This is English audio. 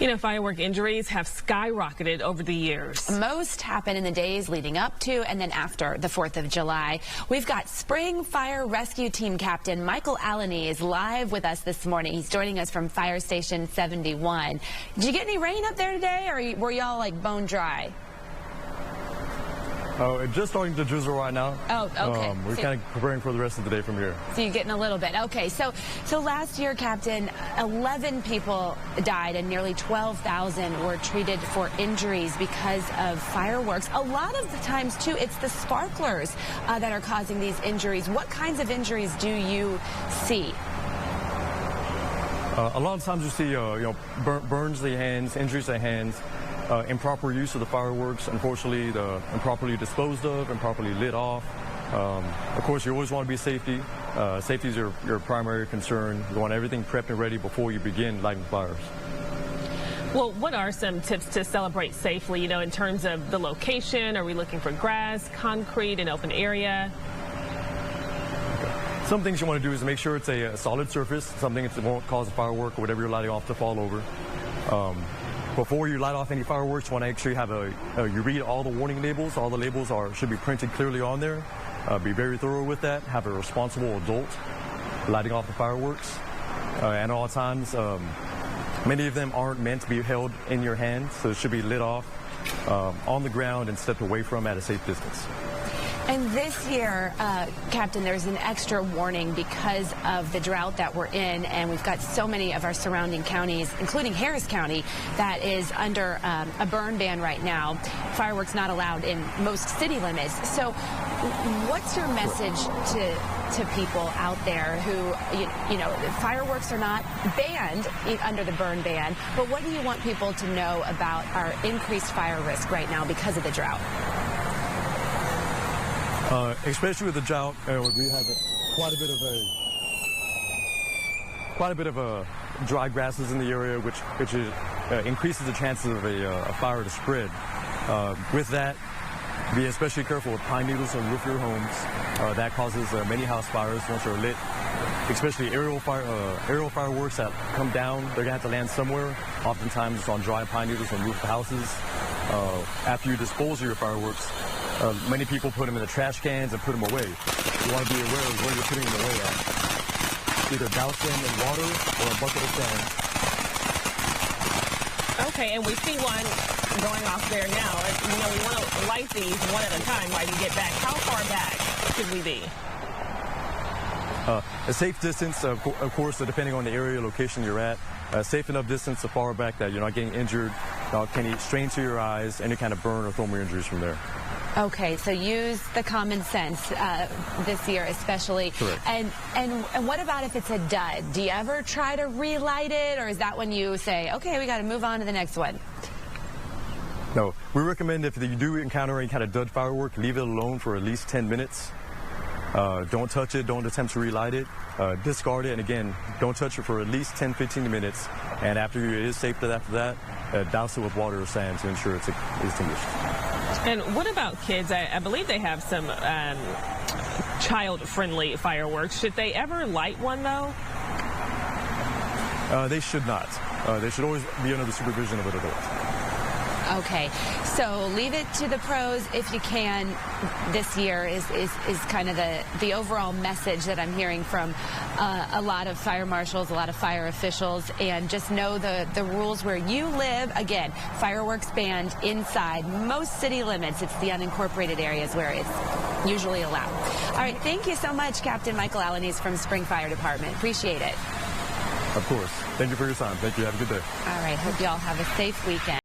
You know, firework injuries have skyrocketed over the years. Most happen in the days leading up to and then after the 4th of July. We've got Spring Fire Rescue Team Captain Michael Alaniz live with us this morning. He's joining us from Fire Station 71. Did you get any rain up there today, or were y'all like bone dry? Oh, it's just starting to drizzle right now. Oh, okay. We're kind of preparing for the rest of the day from here. So you're getting a little bit. Okay, so last year, Captain, 11 people died and nearly 12,000 were treated for injuries because of fireworks. A lot of the times, too, it's the sparklers that are causing these injuries. What kinds of injuries do you see? A lot of times you see, burns to the hands, injuries to the hands. Improper use of the fireworks, unfortunately, improperly disposed of, improperly lit off. Of course, you always want to be safety. Safety is your primary concern. You want everything prepped and ready before you begin lighting fires. Well, what are some tips to celebrate safely, in terms of the location? Are we looking for grass, concrete, an open area? Some things you want to do is make sure it's a solid surface, something that won't cause a firework or whatever you're lighting off to fall over. Before you light off any fireworks, you want to actually have you read all the warning labels. All the labels should be printed clearly on there. Be very thorough with that. Have a responsible adult lighting off the fireworks. And at all times, many of them aren't meant to be held in your hand, so it should be lit off on the ground and stepped away from at a safe distance. And this year, Captain, there's an extra warning because of the drought that we're in, and we've got so many of our surrounding counties, including Harris County, that is under a burn ban right now. Fireworks not allowed in most city limits. So what's your message to people out there who, fireworks are not banned under the burn ban, but what do you want people to know about our increased fire risk right now because of the drought? Especially with the drought, we have quite a bit of dry grasses in the area, which increases the chances of a fire to spread. With that, be especially careful with pine needles on the roof of your homes. That causes many house fires once they're lit. Especially aerial fireworks that come down, they're gonna have to land somewhere. Oftentimes it's on dry pine needles on the roof of houses. After you dispose of your fireworks, many people put them in the trash cans and put them away. You want to be aware of where you're putting them away at. Either douse them in water or a bucket of sand. Okay, and we see one going off there now. We want to light these one at a time while you get back. How far back should we be? A safe distance, of course, depending on the area, location you're at. A safe enough distance so far back that you're not getting injured, can strain to your eyes, any kind of burn or thermal injuries from there. Okay, so use the common sense this year especially. Correct. And what about if it's a dud? Do you ever try to relight it, or is that when you say, okay, we got to move on to the next one? No, we recommend if you do encounter any kind of dud firework, leave it alone for at least 10 minutes. Don't touch it, don't attempt to relight it, discard it, and again, don't touch it for at least 10-15 minutes. And after it is safe after that, douse it with water or sand to ensure it's extinguished. And what about kids? I believe they have some child-friendly fireworks. Should they ever light one, though? They should not. They should always be under the supervision of an adult. Okay, so leave it to the pros if you can. This year is kind of the overall message that I'm hearing from a lot of fire marshals, a lot of fire officials, and just know the rules where you live. Again, fireworks banned inside most city limits. It's the unincorporated areas where it's usually allowed. All right, thank you so much, Captain Michael Alaniz from Spring Fire Department. Appreciate it. Of course. Thank you for your time. Thank you. Have a good day. All right, hope you all have a safe weekend.